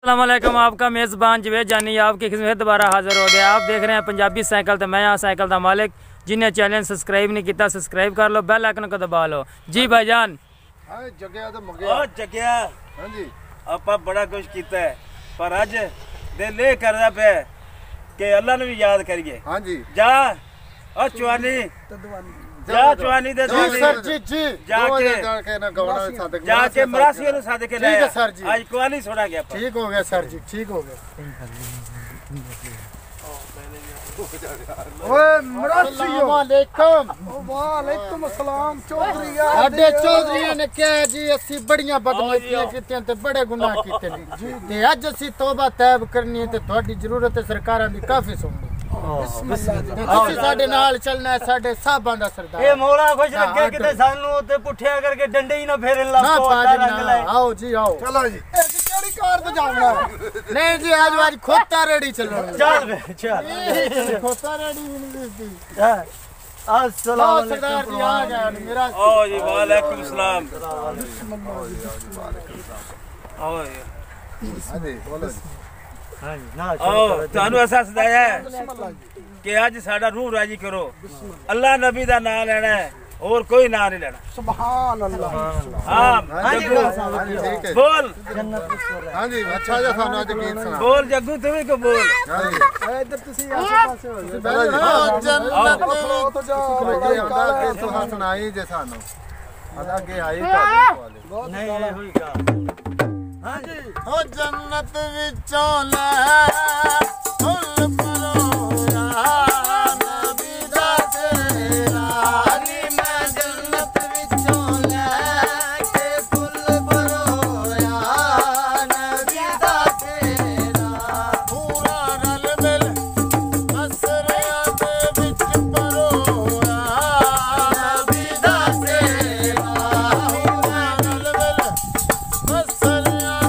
अस्सलामुअलैकुम, आपका मेज़बान जवेद जानी आपकी खिदमत में दोबारा हाजिर हो गया। आप देख रहे हैं पंजाबी साइकिल। तो मैं यहाँ साइकिल का मालिक। जिन्हें चैनल सब्सक्राइब नहीं किया सब्सक्राइब कर लो, बेल आइकन को दबा लो। जी भाईजान जगया आप बड़ा कुछ किया है, पर अज दिल ये करदा पे कि अल्लाह ने भी याद करिए। हाँ जी जा और चुआनी जा चुआनी दे सर जी जी जाके मरासिया नु साद के ले सर जी। आज कुआनी छोड़ा गया। ठीक हो गया सर जी, ठीक हो गया। ओए मरासिया वालेकुम वालेकुम अस्सलाम। चौधरी आडे चौधरी ने कहा जी असि बड़ियां बदमाशियां कीतियां ते बड़े गुनाह कीते ने ते अज असि तौबा तैब करनी है ते ਤੁਹਾਡੀ ਜ਼ਰੂरत है सरकारां दी काफी सुननी। ਅਸੀਂ ਸਾਡੇ ਨਾਲ ਚੱਲਣਾ ਹੈ, ਸਾਡੇ ਸਾਹਬਾਂ ਦਾ ਸਰਦਾਰ। ਇਹ ਮੌਲਾ ਖੁਸ਼ ਲੱਗੇ ਕਿਤੇ ਸਾਨੂੰ ਤੇ ਪੁੱਠਿਆ ਕਰਕੇ ਡੰਡੇ ਹੀ ਨਾ ਫੇਰਨ ਲੱਗ ਪੋ। आओ जी आओ। चलो जी ਕਿਹੜੀ ਕਾਰ ਤੇ ਜਾਵਣਾ? ਨਹੀਂ ਜੀ ਅੱਜ ਖੋਤਾ ਰੇੜੀ ਚੱਲਣਾ। ਚੱਲ ਵੇ ਚੱਲ ਖੋਤਾ ਰੇੜੀ ਵੀ ਨਹੀਂ ਦਿਸਦੀ। अस्सलाम सरदार जी आ गया मेरा। ओ जी वालेकुम सलाम। आओ जी बोलो ਤੁਹਾਨੂੰ ਅਸਾਂ ਸਦਾਇਆ ਕਿ ਅੱਜ ਸਾਡਾ रूह राजी करो। अल्लाह नबी का नाम लेना है और कोई नाम नहीं लेना। सुभान अल्लाह। हाँ जग्गू बोल। हाँ जी अच्छा जा सानू आज गीत सुना। बोल जग्गू तुम ही को बोल। इधर तुसी आसे पासे हो जाओ। जन्नत तो जाओ के सुनाई जे सानू अगे आई का नहीं होईगा। हाँ जी हो जन्नत विचों ले फुल परोया नबी दा तेरा नी मैं जन्नत विचों ले के फुल परोया नबी दा तेरा पूरा रल मिल असरिया दे विच परोया नबी दा तेरा पूरा रल मिल असरिया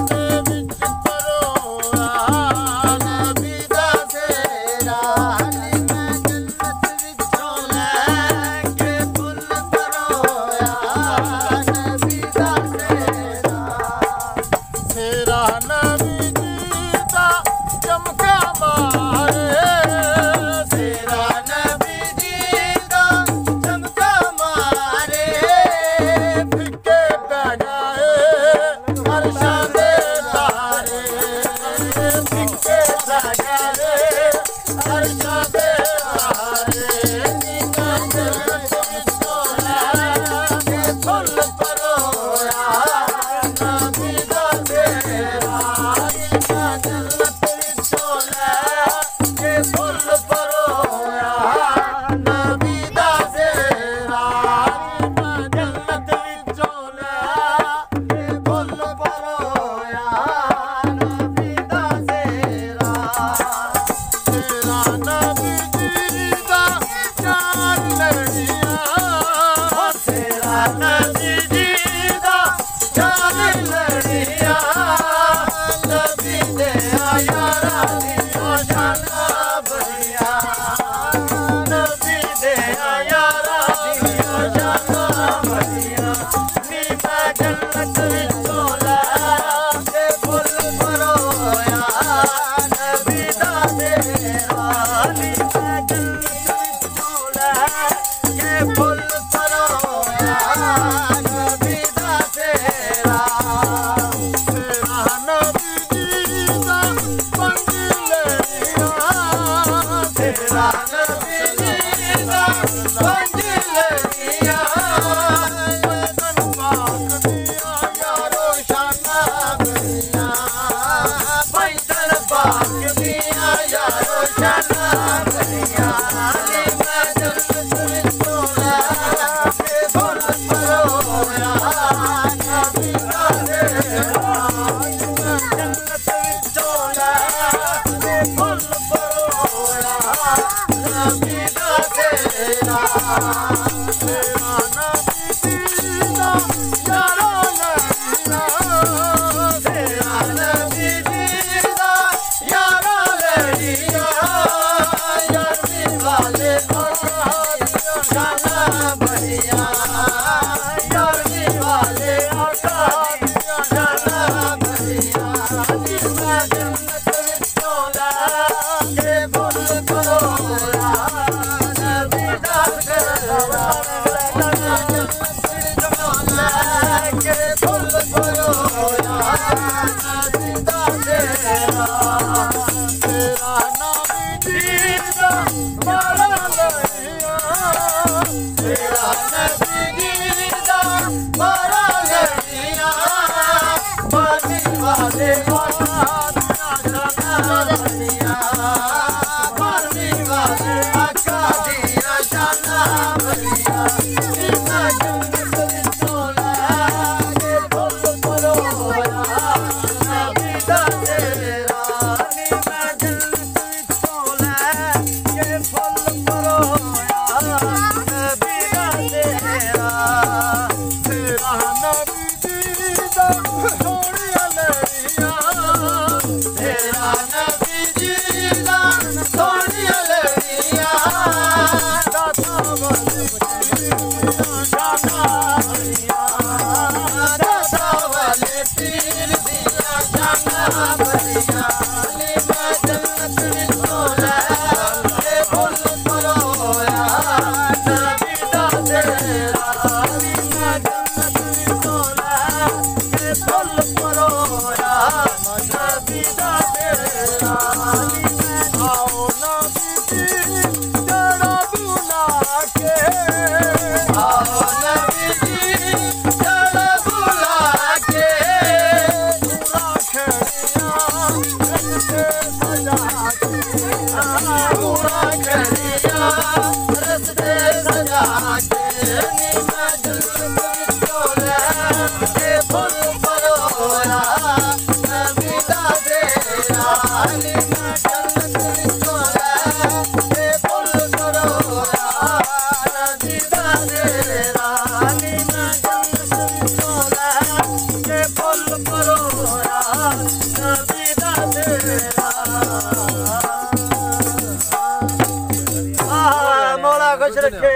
खुश रखे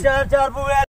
चार चार बुए